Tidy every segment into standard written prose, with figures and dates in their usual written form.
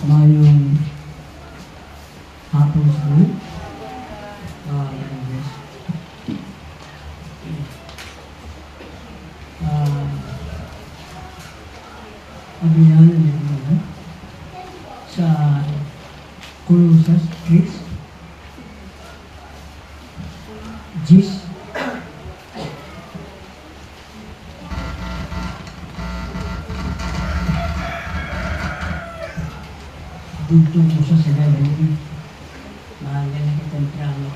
Mayong hapon sa amin. Yes. Abiyan namin sa Colossus 3, Jis, dito po sa sinabi, mahal na kitang tramo.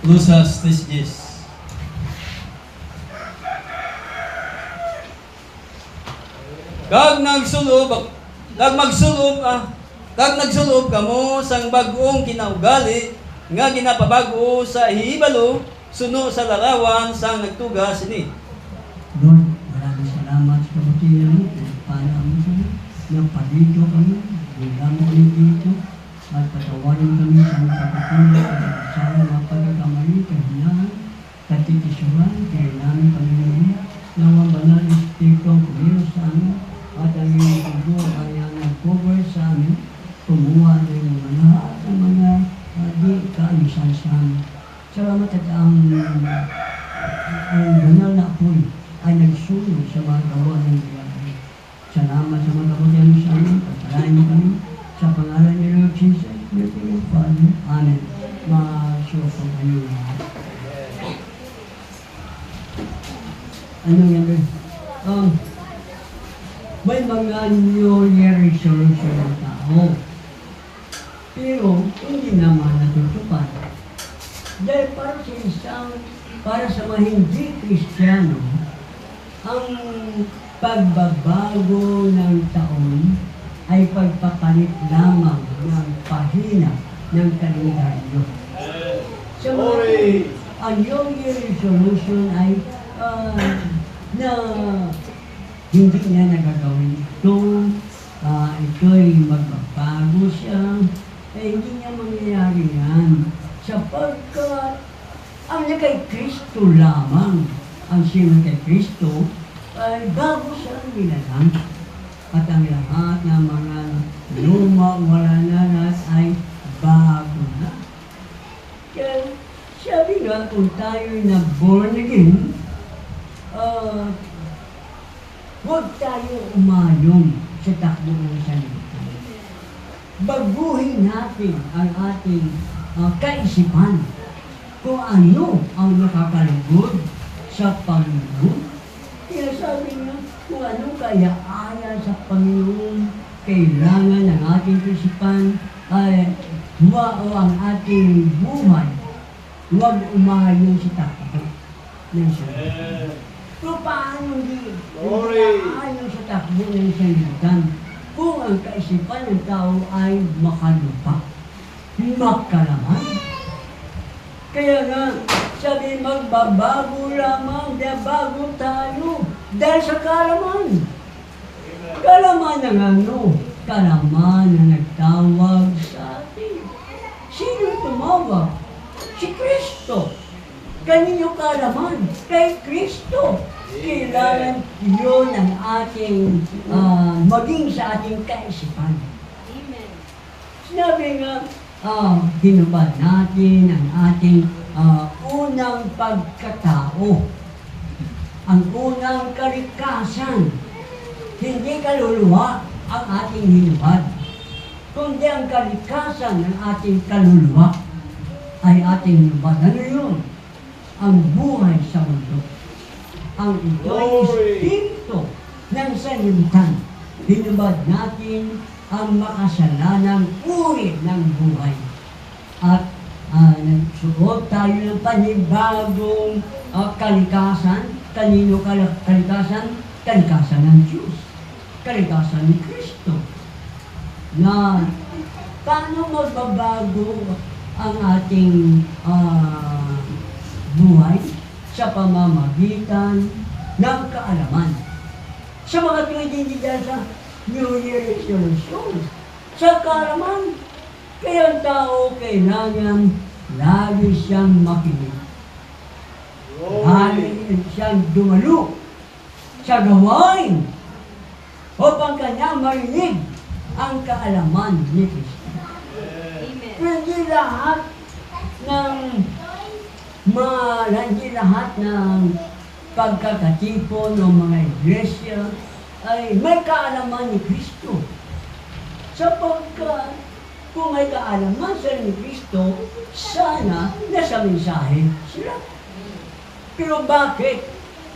Colossus 3:10. Kag nagsulob kamo sang bag-ong kinaugali nga ginapabago sa hibalo suno sa larawan sang nagtuga sini. Lord, maraming salamat sa kabutihan mo. Paano mo sa napalito kami, bilang kami dito, at patawarin kami sa mga pagkakulang at sana mapagkakamali, kahinaan, katitisuhan, kaya namin kami namin, nawang banal Espiritu ang kumilos sa amin, at ang iyong pugo ay ang nag-cover sa amin, kumuha ng mga lahat ng mga di kaanisan sa amin. Salamat at ang banal na apoy ay nagsulong sa mga gawa ng Diyos. Salamat sa mga kabutihan sa amin, pagpalain mo kami sa pangalan ni Lord Jesus, Your Father. Amen. Masukong kayo lahat. Ano yan? May mga New Year resolution ng tao. Pero hindi naman natutupad. Dahil para sa mga hindi Kristiyano, ang pagbabago ng taon ay pagpapalit lamang ng pahina ng kalendaryo. Sa mga ang New Year resolution ay na hindi niya nagagawin ito, ito'y magbabago siya, hindi niya mangyayari yan. Sapagkat ang kay Kristo lamang, ang sino kay Kristo, ay bago siyang nilalang. At ang lahat ng mga luma, wala na lahat ay bago na. Kaya sabi nga, kung tayo'y na born again, huwag tayo umayong sa takbo ng salita. Baguhin natin ang ating kaisipan kung ano ang nakakalugod sa Panginoon. Kaya sabi niya, kung ano kaya-aya sa Panginoon, kailangan ng ating kaisipan ay ang ating buhay. Huwag umayong sa takbo ng salita. Kung paano hindi ayon sa takbo ng sanlibutan, kung ang kaisipan ng tao ay makalupa, makalaman. Kaya nga, sabi magbabago lamang, dahil bago tayo, dahil sa kalaman. Kalaman ng ano? Kalaman na nagtawag sa atin. Sino tumawag? Si Kristo. Kanino kalaman? Kay Kristo. Kailangan yun ang ating maging sa ating kaisipan. Amen. Sinabi nga, dinubad natin ang ating unang pagkatao. Ang unang kalikasan. Hindi kaluluwa ang ating hinubad, kundi ang kalikasan ng ating kaluluwa ay ating hinubad. Ano yun? Ang buhay sa mundo. Ang ito ay espiritu ng sanlibutan. Hinubad natin ang makasalanang uri ng buhay. At nagsuot tayo ng panibagong kalikasan. Kanino kalikasan? Kalikasan ng Diyos. Kalikasan ni Kristo. Na paano magbabago ang ating buhay sa pamamagitan ng kaalaman. Sa mga tuwing dahil sa New Year resolution, sa kaalaman, kaya ang tao kailangan lagi siyang makinig. Lagi siyang dumalo sa gawain upang kanya marinig ang kaalaman ni Kristo. Hindi lahat ng pagkakatipon ng mga iglesia ay may kaalaman ni Kristo. Sapagkat kung may kaalaman sila ni Kristo, sana nasa mensahe sila. Pero bakit?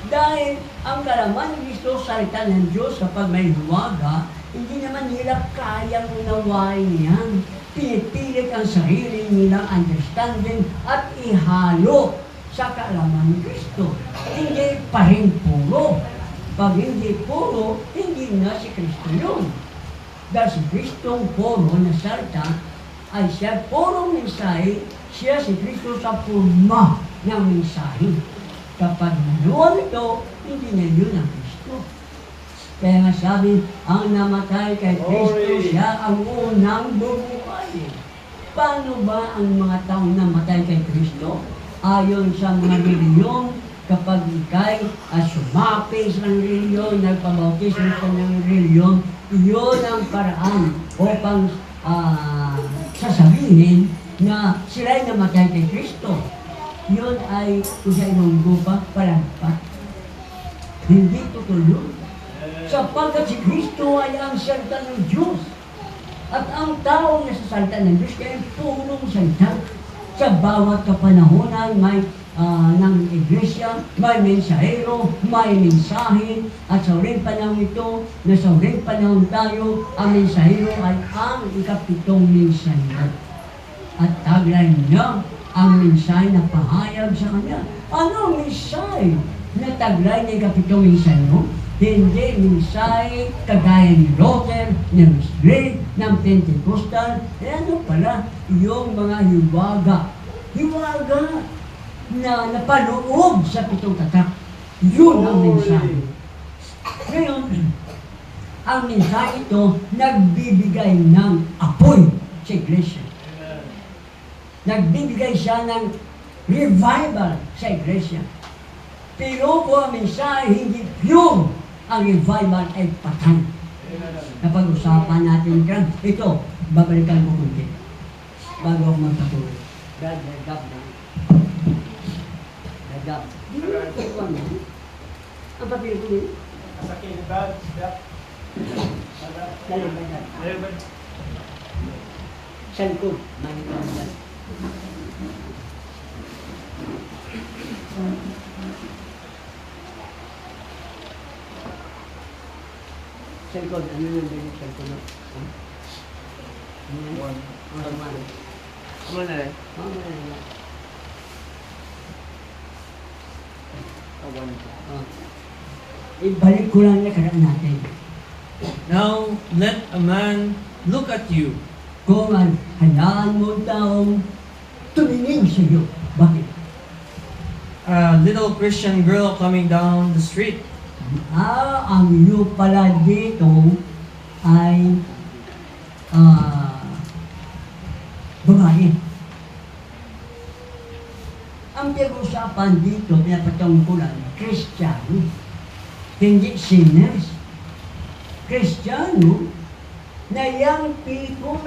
Dahil ang kaalaman ni Kristo, salita ng Diyos, kapag may huwaga, hindi naman nila kayang unawain yan. Pinipilit ang sarili nilang understanding at ihalo sa kaalaman ni Kristo. Hindi pa rin puro. Pag hindi puro, hindi na si Kristo yun. Dahil si Kristong puro na salita ay siya purong mensahe, siya si Kristo sa purma ng mensahe. Kapag naluwan ito, hindi na yun ang Kristo. Kaya nga sabi, ang namatay kay Kristo, siya ang unang bumuhay. Paano ba ang mga taong namatay kay Kristo? Ayon sa mga reliyon, kapag ikay sumapi sa reliyon, nagpabautismo sa ng reliyon, iyon ang paraan upang sasabihin na sila'y namatay kay Kristo. Yun ay, kung sa ilonggo pa, palampat. Hindi totoo yun. Sapagkat si Kristo ay ang salita ng Diyos. At ang tao na sa salita ng Diyos ay purong salita. Sa bawat kapanahonan may ng iglesia, may mensahero, may mensahe, at sa uling panahon ito, na sa uling panahon tayo, ang mensahero ay ang ikapitong mensahero. At tagline niya, ang mensahe na pahayag sa kanya. Ano ang mensahe na tagline ng ikapitong mensahero? Hindi mensahe kagaya ni Luther, ni Wesley, ng Pentecostal. Ano pala? Yung mga hiwaga. Hiwaga na napaloob sa pitong tatak. Yun ang mensahe. Ngayon, ang mensahe ito nagbibigay ng apoy sa iglesia. Nagbibigay siya ng revival sa iglesia. Pero kung ang mensahe hindi pure, ang revival ay patay. Napag-usapan natin yan. Ito, babalikan ko kunti. Bago ako magpatuloy. God, God. Ang papel ko din. Sa likod. Sa likod. Ano yung din sa likod? Come on, eh. Ibalik ko lang na karaan natin. Now, let a man look at you. Kung hayaan mo taong tumingin sa iyo. Bakit? A little Christian girl coming down the street. Ang iyo pala dito ay babae. Ang pinag-usapan dito, pinapatungkulan, Kristiyano. Hindi sinners. Kristiyano na young people.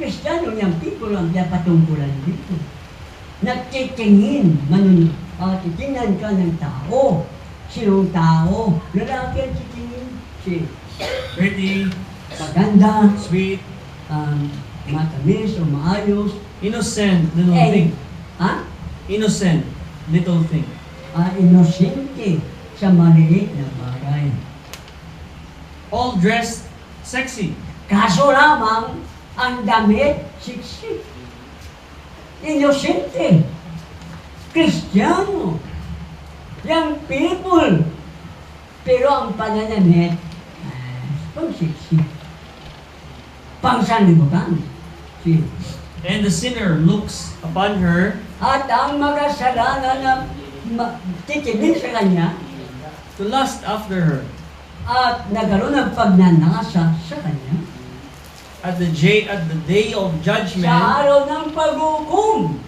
Kristiyano young people ang pinapatungkulan dito. Nagtitingin, titingnan ka ng tao. Sinong tao? Lalaki ang titingin. Si Pretty, maganda, sweet, matamis o maayos. innocent little thing. Innocent little thing. Inosente sa maliit na bagay. All dressed sexy. Kaso lamang, ang damit, siksi. Inosente. Kristiyano. Young people. Pero ang pananamit, pang siksi. Pang sanlibutan. And the sinner looks upon her At ang makasalanan na titigil sa kanya to lust after her. at nagkaroon ng pagnanasa sa kanya At the day of sa judgment, araw ng pag-hukom.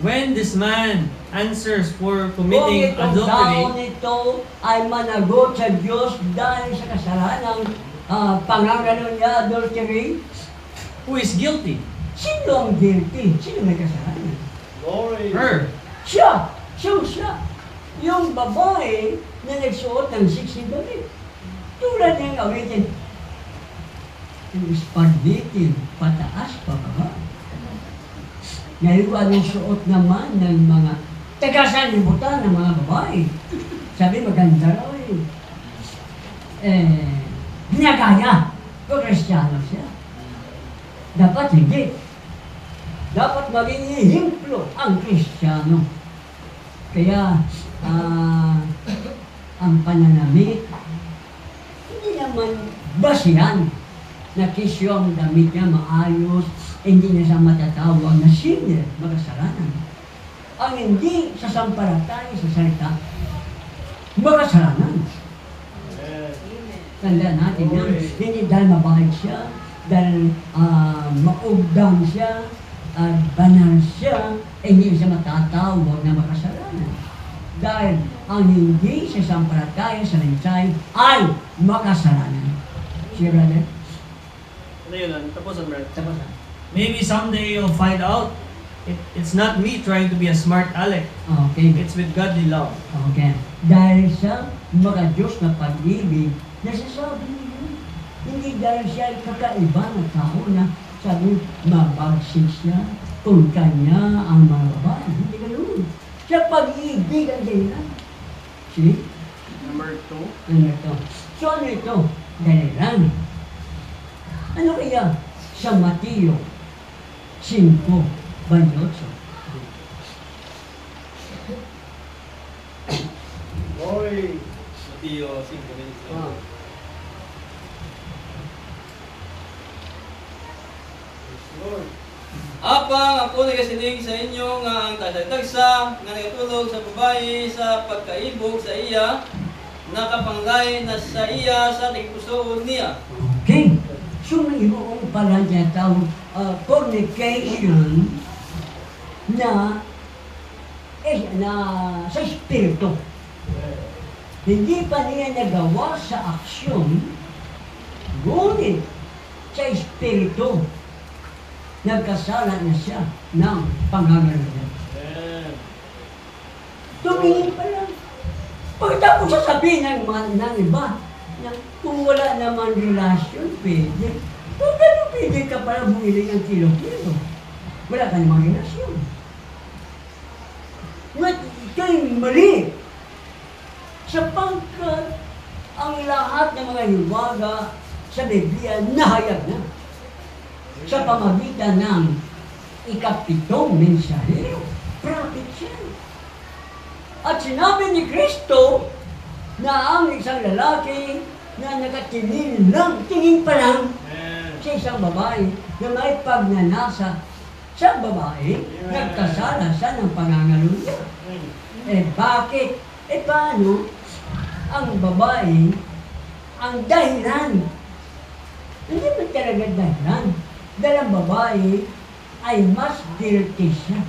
when this man answers for Kung committing itong tao adultery, nito ay managot sa Diyos dahil sa kasalanan pangangano niya, adultery, who is guilty? sino ang guilty? Sino may kasalanan? Her. Siya! Siya! Yung babae na nagsuot ng sexy damit. Tulad niyang awitin, yung spaghetti, pataas pa ba? Ngayon ang suot naman ng mga taga-salibutan ng mga babae. Sabi, maganda raw ginagaya. Kung Kristiyano siya. Dapat hindi. Dapat maging ehemplo ang Kristiyano. Kaya, ang pananamit, hindi naman basihan na kisyo ang damit niya maayos, hindi niya siya matatawag na sinner, makasalanan. Ang hindi sasampalataya sa salita, makasalanan. Tandaan natin yan. Hindi dahil mabait siya, dahil maugdang siya, banal siya, hindi siya matatawag na makasalanan. Dahil ang hindi sasampalataya sa mensahe ay makasalanan. Siya, brother? Ano yun? Tapos na. Tapos na. Maybe someday you'll find out it's not me trying to be a smart aleck. Okay. It's with godly love. Okay. Dahil sa mga Diyos na pag-ibig, nasasabi niya, hindi dahil siya ay kakaiba ng tao na sabi, mabagsik siya kung kanya ang mga babae. Hindi ganoon. Siya pag-ibig ang dahilan. See? Number 2. Ano ito? So ano ito? Dahilan. Ano kaya sa Mateo 5:28? Mateo 5:28. Ah. Apang ako nagasiling sa inyo nga ang tagsa nga nagatulog sa babae sa pagkaibog sa iya, nakapanglay na sa iya sa tigpusoon niya. Okay. So mayroong pala niya tawag fornication na sa espiritu. Hindi pa niya nagawa sa aksyon, ngunit sa espiritu, nagkasala na siya ng pangangalaga. Tumingin pa lang. Pagkatapos sasabihin ng iba, na kung wala naman relasyon, pwede. Kung gano'n pwede ka pala bumili ng kilo-kilo. Wala ka namang relasyon. Ngunit ito'y mali. Sapagkat ang lahat ng mga hiwaga sa Biblia nahayag na sa pamagitan ng ikapitong mensahero, prophet siya. At sinabi ni Kristo na ang isang lalaki na nakatingin lang, tingin pa lang sa isang babae na may pagnanasa sa babae, nagkasala siya ng pangangaluya. Bakit? Paano ang babae ang dahilan? Hindi ba talaga dahilan? Dahil ang babae ay mas guilty siya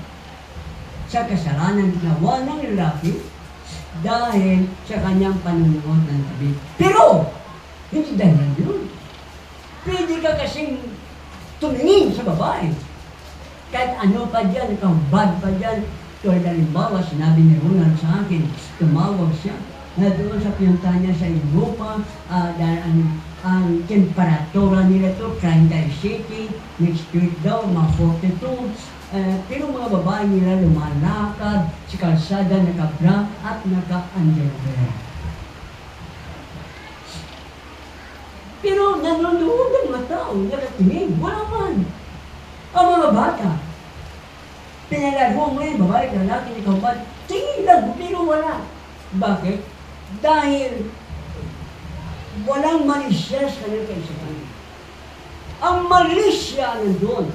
sa kasalanan ginawa ng lalaki dahil sa kanyang panunuot ng tabi. Pero, hindi dahilan yun. Pwede ka kasing tumingin sa babae. Kahit ano pa dyan, kahubad pa dyan. Tulad halimbawa, sinabi ni Ronald sa akin, tumawag siya na doon sa pinuntahan niya sa Europa, dahil ang temperatura nila to, 37, next week daw, mga 42. Pero mga babae nila lumalakad, si kalsada naka-bra at naka-underwear. Pero nanonood ang mga tao, nakatingin, wala man. Ang mga bata, pinalaro mo yung babae, lalaki, ikaw ba? Tingin lang, pero wala. Bakit? Dahil walang malisya sa kanyang kaisipan. Ang malisya nandun.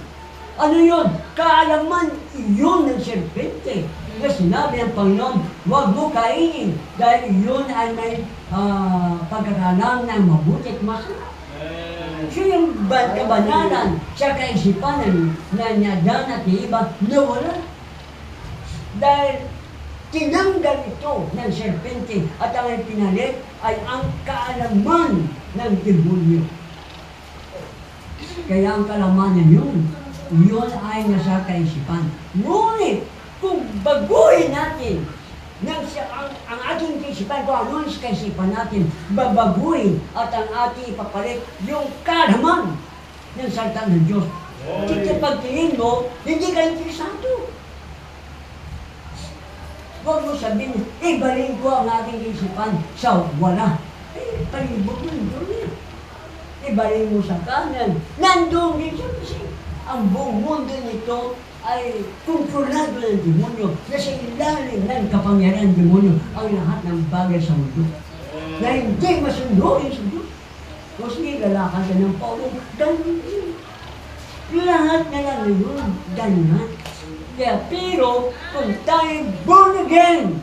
Ano yun? Kaalaman iyon ng serpente. Na sinabi ng Panginoon, huwag mo kainin dahil iyon ay may pagkakalam ng mabuti at masarap. So yung kabanalan sa kaisipan na niyadan at iba, nawala. Dahil tinanggal ito ng serpente at ang pinalit ay ang kaalaman ng demonyo. Kaya ang kalamanan yun ay nasa kaisipan. Ngunit, kung baguhin natin ang ating kaisipan, kung ano ang kaisipan natin, babaguhin at ang ating ipapalit yung kaalaman ng salita ng Diyos. Kaya pagtingin mo, hindi ka interesado. Huwag mo sabihin, ibalin ko ang ating kaisipan sa wala. Palibot mo yun. Ibalin mo sa kanan. Nandun din siya kasi ang buong mundo nito ay kontrolado ng demonyo. Nasa ilalim ng kapangyarihan ng demonyo ang lahat ng bagay sa mundo. Na hindi masunurin sa Diyos. O sige, lalakad ka ng Paulo, ganun yun. Lahat na lang yun, ganun. Kaya, pero, kung tayo born again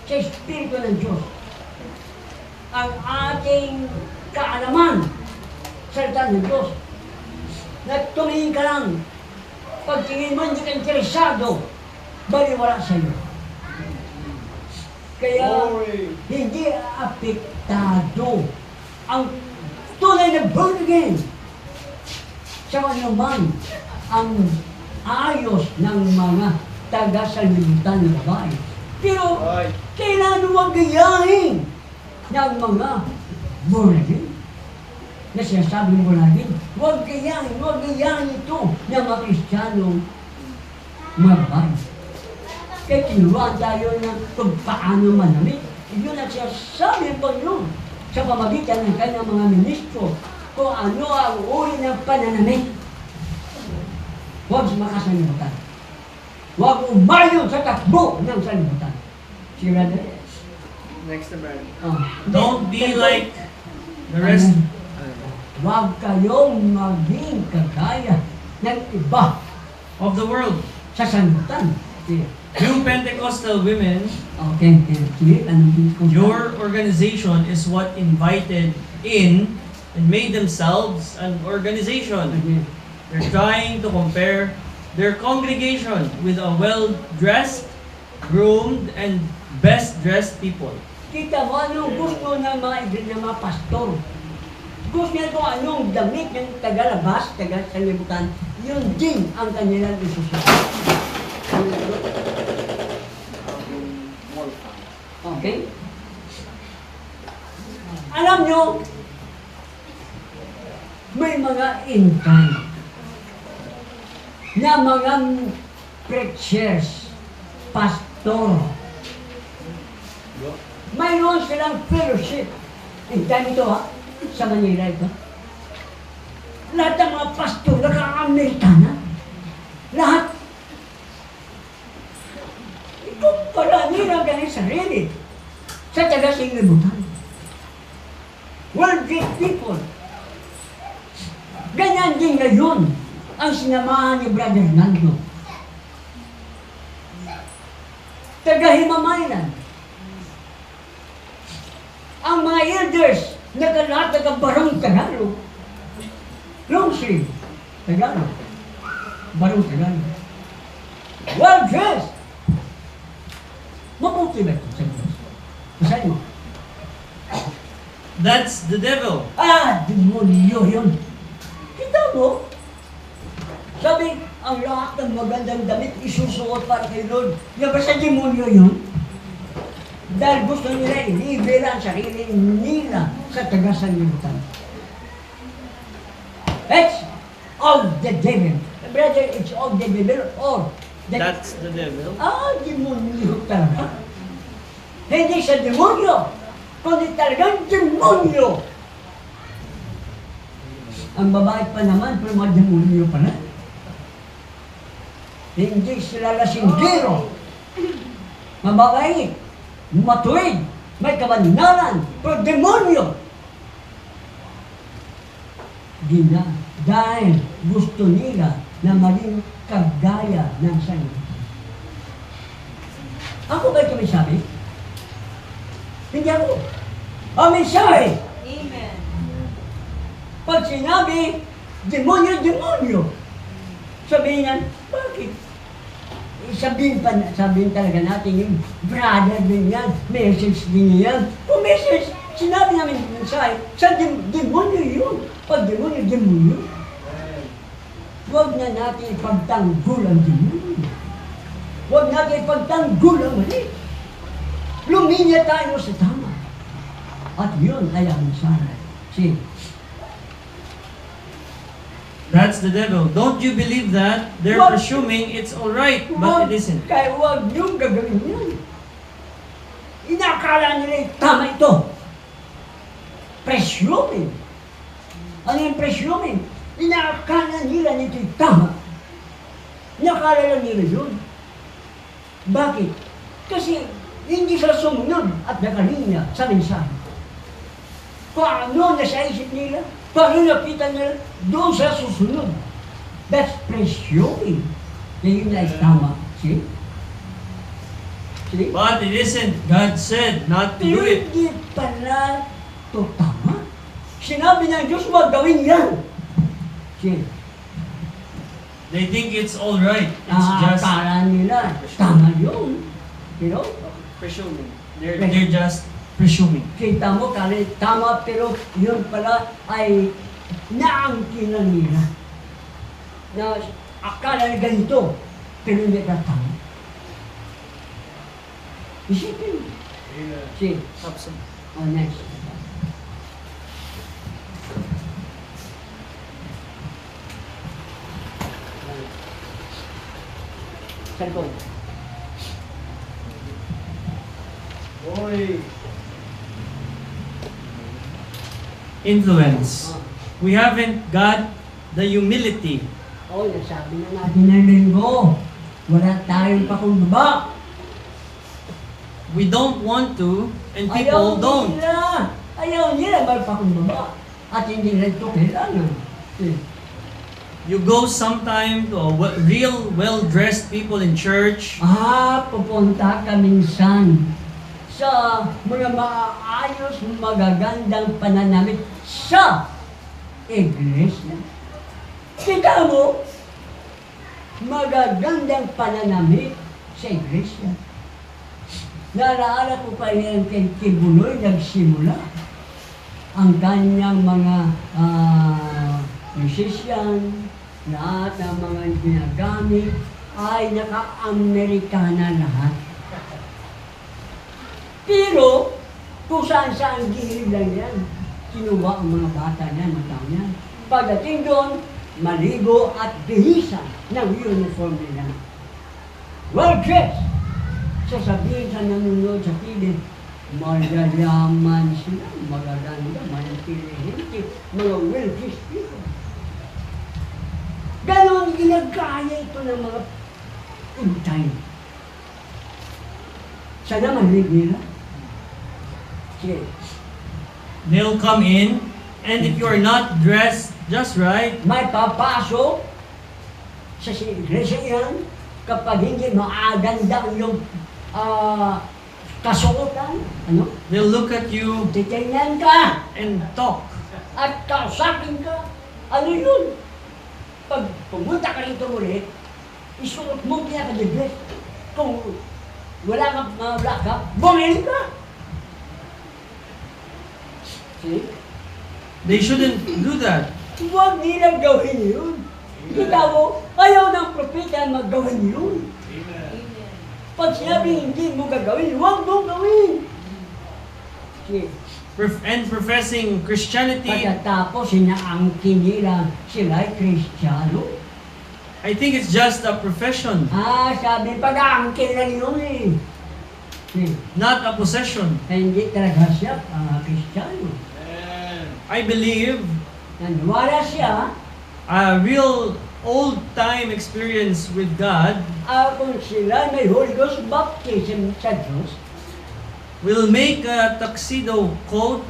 sa Espiritu ng Diyos, ang ating kaalaman, salita ng Diyos, na tumingin ka lang, pagtingin mo, hindi ka interesado, baliwala sa iyo. Kaya, hindi apektado ang tunay na born again sa anuman ang ayos ng mga taga-sanlibutan ng babae. Pero, kailangan huwag gayahin ng mga born again. Na sinasabi mo lagi, huwag gayahin ito ng mga Kristiyanong mabay. Kaya tinuruan tayo ng kung paano manamit. Yun ang sinasabi ng Panginoon sa pamagitan ng kanyang mga ministro kung ano ang uri ng pananamit. Huwag makasalimutan. Huwag umayon sa takbo ng salimutan. Si Brother? Next na brother. Don't be like the rest. Huwag kayong maging kagaya ng iba Of the world. sa salimutan. You Pentecostal women, Okay. your organization is what invited in and made themselves an organization. They're trying to compare their congregation with a well-dressed, groomed, and best-dressed people. Kita mo anong gusto ng mga pastor. Gusto niya kung anong damit ng tagalabas, taga-salibutan, yun din ang kanilang isusunod. Okay? Alam nyo, may mga intern na mga preachers, pastor. Mayroon silang fellowship. Intern ito sa Manila ito. Lahat ng mga pastor, naka-Amerikana. Lahat. Ikumpara nila ganyan sarili sa taga-singlibutan. World-great people. Ganyan din ngayon ang sinamahan ni Brother Nando. Taga-Himamaylan. Ang mga elders, lahat taga-Barong Tagalog. Long sleeve, Tagalog. Barong Tagalog. Well-dressed. Mabuti ba ito sa Diyos? Masahin mo. That's the devil. Demonyo yun. Kita mo? Sabi, ang lahat ng magandang damit isusuot para kay Lord. Yan ba sa demonyo yun? Dahil gusto nila ilibera ang sarili nila sa taga-sanlibutan. It's all the devil. Brother, it's all the devil or That's the devil. Demonyo talaga. Hindi sa demonyo, kundi talagang demonyo. Ang babae pa naman, pero mga demonyo pala. Hindi sila lasinggero. Mababait, matuwid, may kabanalan, pero demonyo. Dahil gusto nila na maging kagaya ng sanlibutan. Ako ba ito may sabi? Hindi ako. Ang mensahe. Amen. Pag sinabi, demonyo, demonyo. Sabihin niyan, bakit? sabihin talaga natin yung brother din yan, message din yan. Kung message, sinabi namin mensahe, sa demonyo yun. Pag demonyo. Huwag na natin ipagtanggol ang demonyo. Huwag natin ipagtanggol ang mali. Luminya tayo sa tama. At yun ay ang mensahe. See, That's the devil. Don't you believe that? They're What? presuming it's alright, but it isn't. Kaya huwag niyong gagawin yan. Inakala nila tama ito. Presuming. Ano yung presuming? Inakala nila nito tama. Inakala lang nila yun. Bakit? Kasi hindi sila sumunod at nakalinya sa mensahe. Kung ano nasa isip nila, kung ano nakita nila, doon sa susunod. That's presuming. Na yun ay tama. See? See? But it isn't. God said not to do Pero it. hindi pala ito tama. Sinabi ng Diyos, huwag gawin yan. See? They think it's alright. It's just Akala nila, tama yun. Pero, presuming. They're just presuming. kita mo, tama, pero yun pala ay naangkinan nila. Na akala na ganito, pero hindi ka tama. Isipin. See? Absolutely. Oh, next. Cellphone. Influence. We haven't got the humility. Oh, nasabi na natin ng linggo. Wala tayong pakumbaba. We don't want to, and Ayaw people don't. nila. Ayaw nila magpakumbaba. At hindi rin ito kailangan. You go sometime to a real well-dressed people in church. Pupunta ka minsan sa mga maayos, magagandang pananamit sa iglesia. Kita mo, magagandang pananamit sa iglesia. Naalala ko pa yan kay Kibuloy, nagsimula. Ang kanyang mga musician, lahat ng mga ginagamit ay naka-Amerikana lahat. Pero, kung saan-saan gilid lang yan, kinuha ang mga bata niya, mga tao niya. Pagdating doon, maligo at bihisan ng uniform nila. Well-dressed! Sasabihin sa nanonood sa pilit, magayaman sila, magaganda, manatili-hinti, mga well-dressed people. Ganon ginagaya ito ng mga intay. Sana mahilig nila. Sige. They'll come in, and if you are not dressed just right, May papasok sa iglesia yan kapag hindi maaganda ang iyong kasuotan. Ano? they'll look at you Titingnan ka and talk. at kausapin ka. Ano yun? Pag pumunta ka rito ulit, isuot mo pinaka-dress. Kung wala ka, bumili ka. See? They shouldn't do that. Huwag nilang gawin yun. Kita mo, ayaw ng propeta maggawin yun. Pag sinabi hindi mo gagawin, huwag mong gawin. See? And professing Christianity, Pagkatapos, sinaangkin nila sila'y Kristiyano. I think it's just a profession, Sabi, pag-aangkin lang yun eh. not a possession. Hindi talaga siya Kristiyano. I believe Naniwala siya, a real old-time experience with God kung sila may Holy Ghost baptism sa Diyos, will make a tuxedo coat,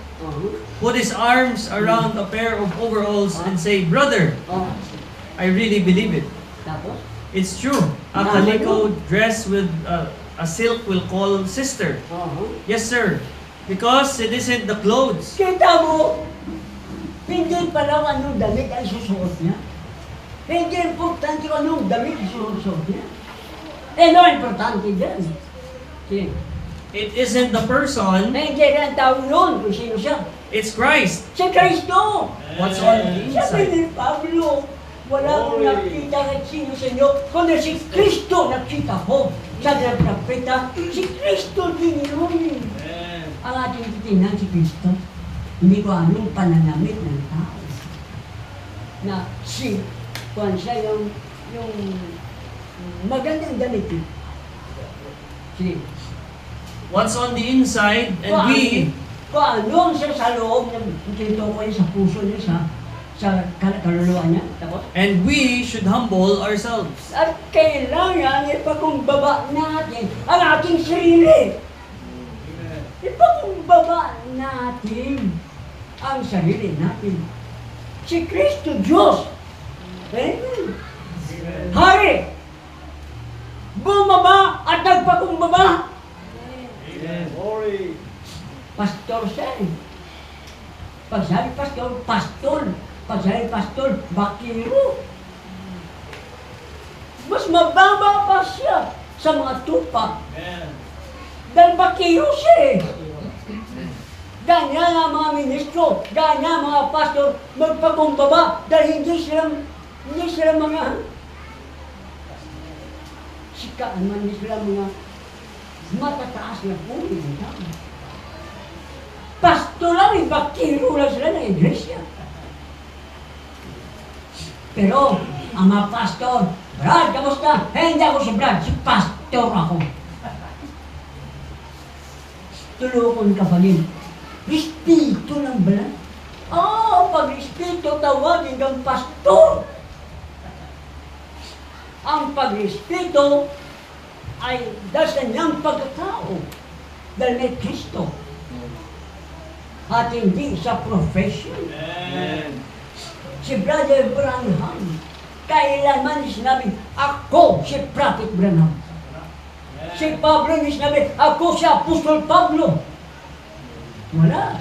put his arms around a pair of overalls, and say, "Brother, I really believe it. tapos, It's true. A calico dress with a silk will call sister. Yes, sir. Because it isn't the clothes. kita mo, hindi pa lang anong damit ang susuot niya. Hindi importante kung anong damit ang susuot niya. no, importante dyan. Sige. It isn't the person, Hindi rin ang tao yun kung sino siya. it's Christ. Si Kristo! What's on the Sabi inside? ni Pablo, wala akong nakita kahit sino sa inyo, kundi si Kristo nakita ko. Sabi ng propeta, si Kristo din yun. Ang ating titingnan si Kristo, hindi ko anong pananamit ng tao. Na si, kung siya yung magandang damit. Si, What's on the inside, and we, kung anong siya sa loob, tinutukoy sa puso niya, sa kaluluwa niya. Tapos, and we should humble ourselves. at kailangan ipakumbaba natin ang ating sarili. Ipakumbaba natin ang sarili natin. Si Kristo Diyos. Amen. Hari! Bumaba at nagpakumbaba. Pastor siya eh. Pag sabi pastor, pastor. Pag sabi pastor, bakiro. Mas mababa pa siya sa mga tupa. Dahil bakiro siya eh. Ganyan ang mga ministro, ganyan ang mga pastor, magpakumbaba dahil hindi sila mga sikaan man, hindi sila mga matataas na puli. Pastor lang, bakiro lang sila ng iglesia. Pero, ang mga pastor, Brad, kamusta? Hindi ako si Brad, si pastor ako. Tulungan ka pa din. Espiritu ng Brad. Pag Espiritu tawagin ng pastor. Ang pag-Espiritu ay dahil sa niyang pagkatao. Dahil may Kristo. At hindi sa profession. Si Brother Branham, kailanman sinabi, ako si Prophet Branham. Si Pablo sinabi, ako si Apostol Pablo. Wala.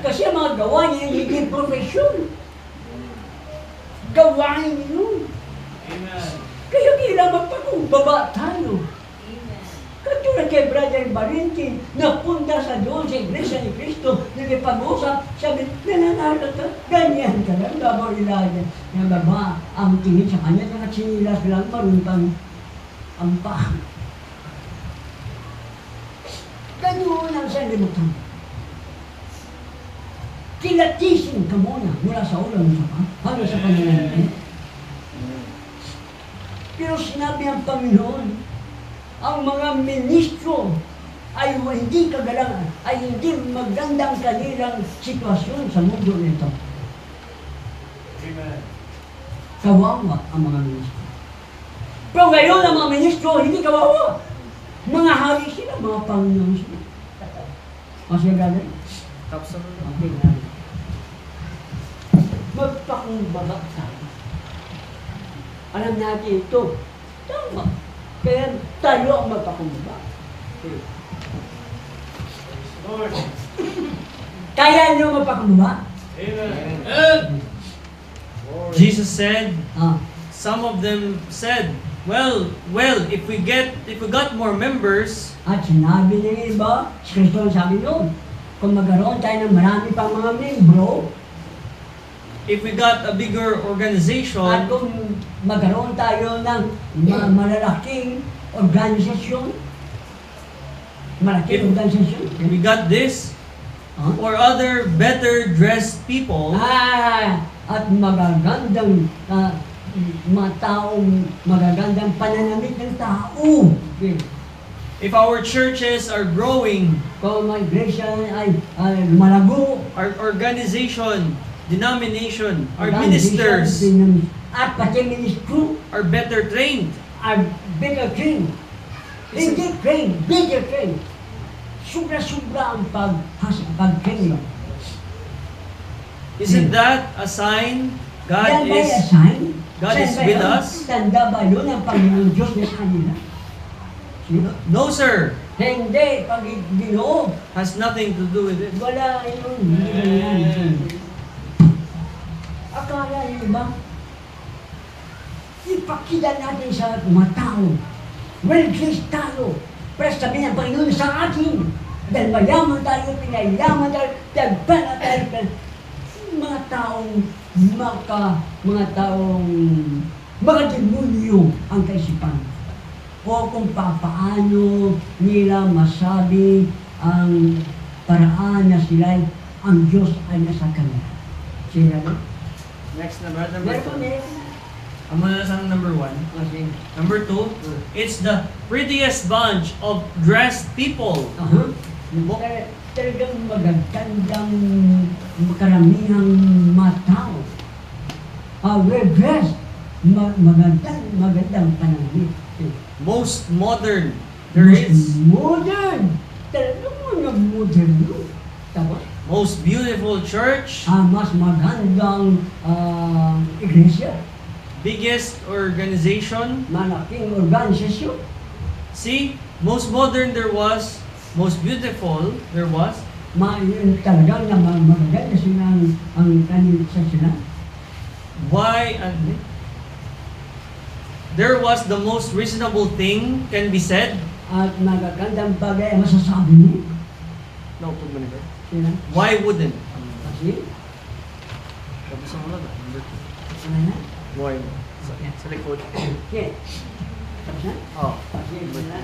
Kasi ang mga gawa niya hindi profesyon. Gawain yun. Kaya kailangan magpakumbaba tayo. Katulad kay Brother Valentin, napunta sa doon sa Iglesia ni Cristo, nagipag-usap, sabi, nananalo ka, ganyan ka lang, labaw ilayan. Yung baba, ang tingin sa kanya, nakachinilas lang, maruntang ang paa. Ganyan ang sa limutan. Kilatisin ka muna, mula sa ulang sa paa, hanggang sa kanilang. Pero sinabi ang Panginoon, ang mga ministro ay hindi kagalangan, ay hindi magandang kanilang sitwasyon sa mundo nito. Amen. Kawawa ang mga ministro. Pero ngayon ang mga ministro, hindi kawawa. Mga hari sila, mga Panginoon sila. Kasi gano'n? Okay, gano'n. Magpakumbaba tayo. Alam natin ito. Tama. Kaya tayo ang magpakumbaba. Lord. Kaya niyo magpakumbaba? Amen. Jesus said, Ah. some of them said, well, if we got more members, At sinabi ng iba, si Kristo ang sabi noon, kung magkaroon tayo ng marami pang mga membro, if we got a bigger at organization, kung magkaroon tayo ng malalaking organisasyon, malaking organisasyon, if we got this, ah, or other better dressed people, at magagandang mga taong magagandang pananamit ng tao. Okay. if our churches are growing, Kung mga iglesia ay lumalago, our organization, denomination, our organisasyon, ministers at pati ministro, are better trained, are bigger trained. Hindi trained, bigger trained. Sobra-sobra ang pag-train. isn't that a sign God Yan ba yung is sign? God Sign is ba with yun? us? Tanda ba yun ang Panginoon Diyos na sa kanila? Sino? No, sir, Hindi, pag Ginoo, has nothing to do with it. wala yun. Hindi ba yan? Akala niyo ba? Ipakita natin sa mga tao well-dressed tayo. Para sabihin ng Panginoon sa atin, dahil mayaman tayo, pinayaman tayo, tagpana tayo, mga taong mga demonyo ang kaisipan. O kung paano nila masabi ang paraan na sila'y ang Diyos ay nasa kanila. Sila na? Next number, number Meron pa, 2. meron. Ang muna sa number 1. Kasi, Number 2, it's the prettiest bunch of dressed people. Talagang magagandang karamihang mga tao. Well-dressed. Magandang pananamit. Most modern there is. Modern. Talagang mga modern. Tapos, Most beautiful church. mas magandang iglesia. Biggest organization. Malaking organisasyon. See, most modern there was. Most beautiful there was. Yun talagang magaganda sila ang kanilang sasyalan. Why? There was the most reasonable thing can be said. At magagandang bagay ang masasabi mo. No, pag manigal. Sila. Why wouldn't? Kasi, Tapos ang wala na. Number 2. ano na? Why? Sa likod. Okay. Tapos na? Oh. Kasi, wala.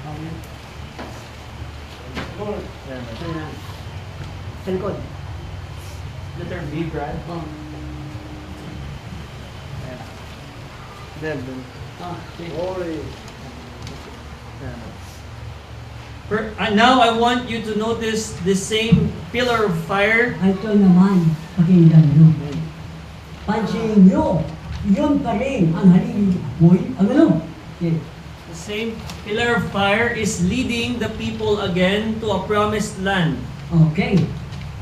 Okay. Yan. Sila. Sa likod. Letter B, Brad. Oh. Yan. Then. Okay. Now I want you to notice the same pillar of fire. Ito naman, pakinggan nyo. Pansinin nyo, yun pa rin ang haligi apoy. Ang ano? Okay. The same pillar of fire is leading the people again to a promised land. Okay.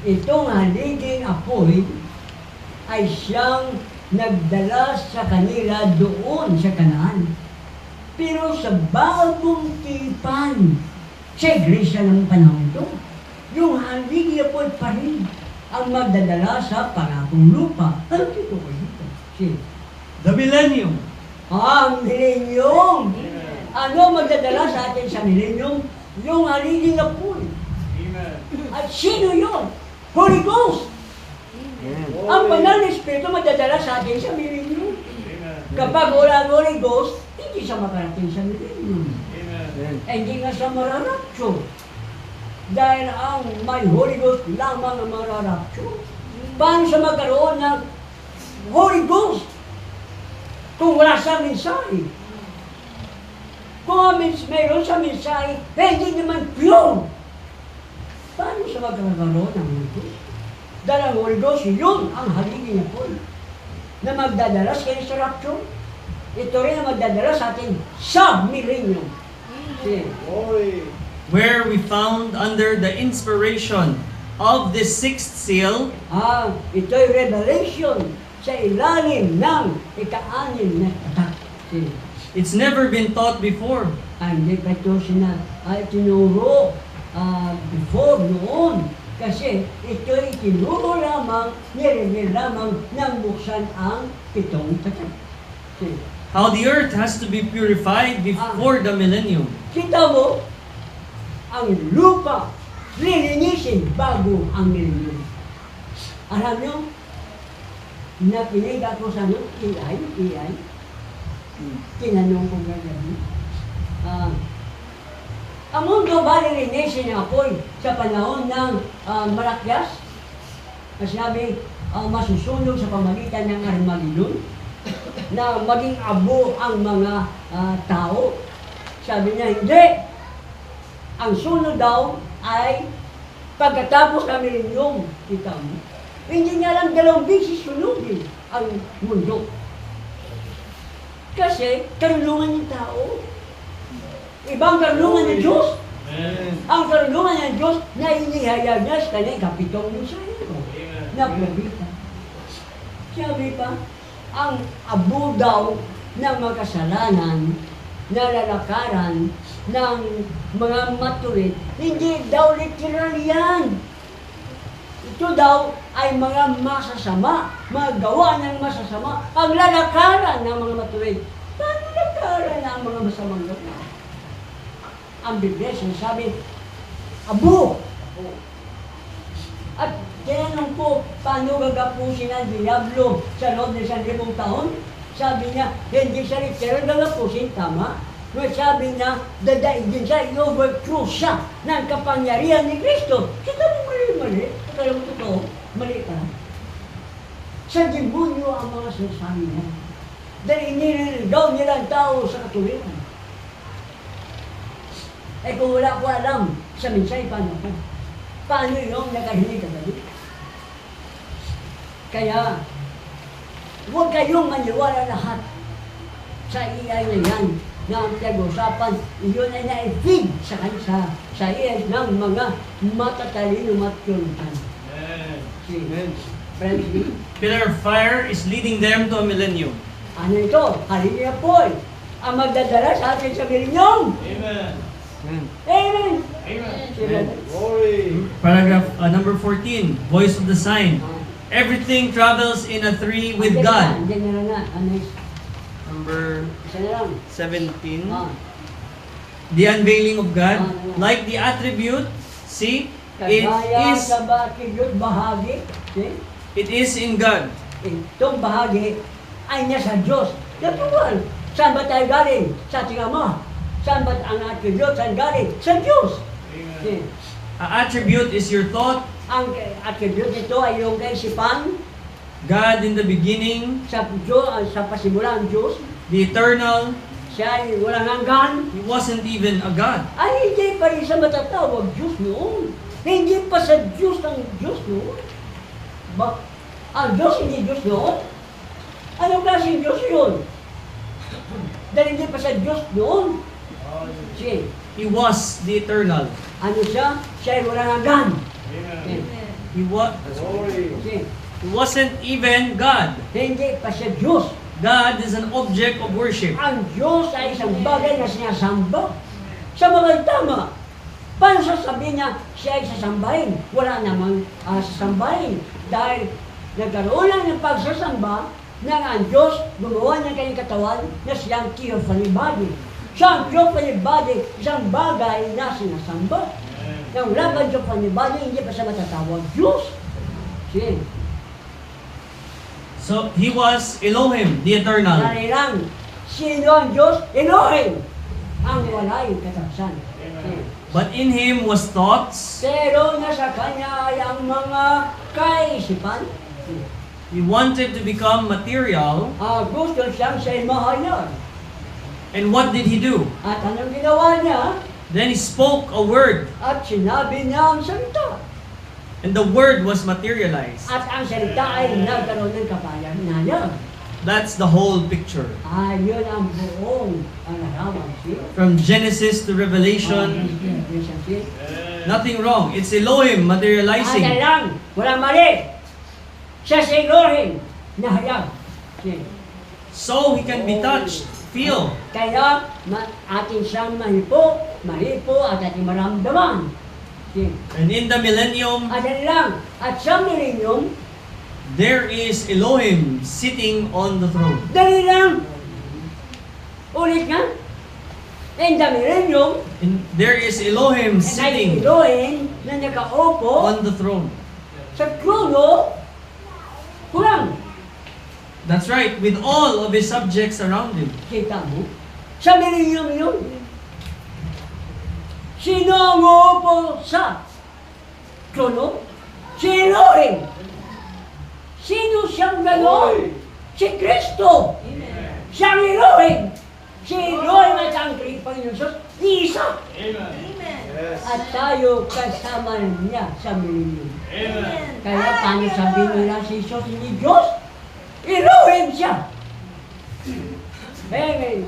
Itong haliging apoy ay siyang nagdala sa kanila doon sa Kanaan. Pero sa bagong tipan, sa iglesia ng panahon ito, yung haligi apoy pa rin ang magdadala sa pangakong lupa. Ano dito ko dito? Si The millennium. ang milenyum. Ano magdadala sa atin sa milenyum? Yung haliging apoy. At sino yun? Holy Ghost. Ang banal na Espiritu magdadala sa atin sa milenyum. Kapag wala ang Holy Ghost, hindi siya makarating sa milenyum. Hindi nga siya mararapture. Dahil ang may Holy Ghost lamang ang mararapture. Paano siya magkaroon ng Holy Ghost kung wala siyang mensahe? Kung mayroon siyang mensahe, hindi naman pure. Paano siya magkakaroon ng Holy Ghost? Dahil ang Holy Ghost, yun ang haligi niya po na magdadala sa kanya sa rapture. Ito rin ang magdadala sa atin sa millennium. Where we found under the inspiration of the sixth seal. Ito'y revelation sa ilalim ng ika-anim na tatak. It's never been taught before. Hindi pa ito tinuro before noon. Kasi ito'y tinuro lamang, nireveal lamang ng buksan ang pitong tatak. How the earth has to be purified before the millennium. Kita mo, ang lupa lilinisin bago ang millennium. Alam nyo, nakinig ako sa AI, tinanong ko gagabi. Ang mundo ba lilinisin na apoy sa panahon ng Malakyas? Sabi, masusunog sa pamagitan ng Armageddon na maging abo ang mga tao. Sabi niya, hindi. Ang sunod daw ay pagkatapos ng millennium. Kita mo. Hindi nga lang 2 beses sunugin ang mundo. Kasi karunungan ng tao. Ibang karunungan ng Diyos. Ang karunungan ng Diyos na inihayag niya sa kanyang kapitong mensahe na probita. Sabi pa, ang abo daw ng makasalanan na lalakaran ng mga matuwid, hindi daw literal yan. Ito daw ay mga masasama, mga gawa ng masasama, ang lalakaran ng mga matuwid. Paano Para na ang mga masamang gawa. Ang Biblia sinasabi, abo! At tinanong ko, paano gagapusin ang Diablo sa loob ng 1,000 taon? Sabi niya, hindi siya literal gagapusin, tama? Ngunit sabi niya, dadaigin siya, i-overthrow siya ng kapangyarihan ni Kristo. Kita mo mali. Akala mo totoo, mali ka. Sa demonyo ang mga sinasabi niya. Dahil inililigaw nila ang tao sa katuwiran. Eh kung wala ko alam sa minsay, paano ko? Paano yung nakahinig ka balik? Kaya, huwag kayong maniwala lahat sa AI na yan na ang pinag-usapan, iyon ay na-feed sa kanisa, sa AI ng mga matatalino matulungan. Amen. Friends, Pillar of fire is leading them to a millennium. ano ito? Halina po ang magdadala sa atin sa milenyum. Amen. Amen! Amen. Glory. Paragraph number 14, voice of the sign. Everything travels in a three with God. Diyan na lang nga. Next. Number Isa na lang. 17, Ah. the unveiling of God. Like the attribute, see, it Kagaya is sa bakilot bahagi. See? it is in God. Itong bahagi ay nasa Diyos. Natural. Saan ba tayo galing? Sa ating Ama. Saan ba ang attribute? Saan galing? Sa Diyos. See? Attribute is your thought. Ang attribute nito ay yung kaisipan God in the beginning, sa Diyos, sa pasimulan ng Diyos. the eternal. Siya ay walang hanggan. He wasn't even a God. Ay hindi pa rin sa matatawag Diyos noon. Hindi pa sa Diyos ang Diyos noon. Ang Diyos hindi Diyos noon? Anong klaseng Diyos yun? Dahil hindi pa sa Diyos noon. Sige, He was the eternal. ano siya? Siya ay walang hanggan. Amen. Glory. Sige, He wasn't even God. hindi pa siya Diyos. God is an object of worship. Ang Diyos ay isang bagay na sinasamba. Sa mga tama. Paano sasabihin niya siya ay sasambahin? Wala namang sasambahin. Dahil nagkaroon lang ng pagsasamba na ang Diyos gumawa ng kanyang katawan na siyang theophany body. Siya ang theophany body, isang bagay na sinasamba. Yung wala bang theophany body, hindi pa siya matatawag Diyos. Sige. So, He was Elohim, the eternal. Dahil lang, sino ang Diyos? Elohim! Ang walay katapsan. Sige. But in Him was thoughts. Pero nasa kanya ay ang mga kaisipan. He wanted to become material. Gusto siyang siya'y mahayag. And what did He do? At anong ginawa niya? Then He spoke a word. At sinabi niya ang salita. And the word was materialized. At ang salita ay nagkaroon ng kapangyarihan. That's the whole picture. Yun ang buong larawan. From Genesis to Revelation, nothing wrong. It's Elohim materializing. lang, walang mali. Siya si Elohim na hayag. So He can be touched, feel. Kaya atin siyang mahipo at ating maramdaman. And in the millennium, At yan lang, at sa millennium, there is Elohim sitting on the throne. dali lang. Ulit nga. In the millennium, And there is Elohim ay sitting Elohim na nakaupo on the throne. sa trono, kulang. That's right, with all of His subjects around Him. Kita mo? Sa millennium yun. Sino ang uupo sa trono? Si Elohim. Sino siyang gano'n? Si Kristo. Siyang Elohim. Si Elohim at ang Panginoon Diyos, isa. At tayo kasama niya sa millennium. Kaya paano sabihin nila si Jesus hindi Diyos? Elohim siya. Amen.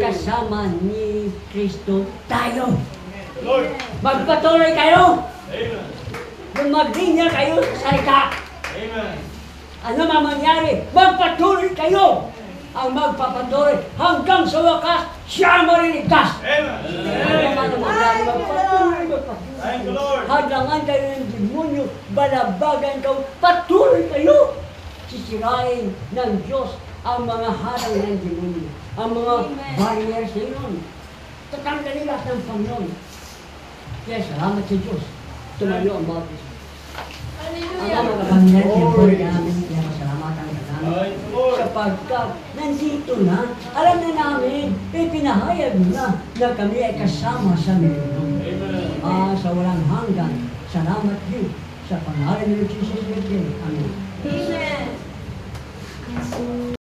Kasama ni Kristo tayo. Magpatuloy kayo. Magdinya kayo sa salita. Ano mangyari? Magpatuloy kayo. Ang magpapatuloy hanggang sa wakas, siya mariligtas. Ano mangyari? Magpatuloy. Hadlangan kayo ng demonyo, balabagan kayo, patuloy kayo. Sisirain ng Diyos ang mga harang ng demonyo. ang mga barriers na yun. Tatanggalin lahat ng Panginoon. Kaya salamat sa Diyos. Tumayo ang bawat isa. Ang mga kabanyan, siyempre namin, kaya masalamatan ka namin. Sapagkat nandito na, alam na namin, pinahayag mo na kami ay kasama sa milyon. Sa walang hanggan, salamat din sa pangalan ni Jesus Christ. Amen. Amen.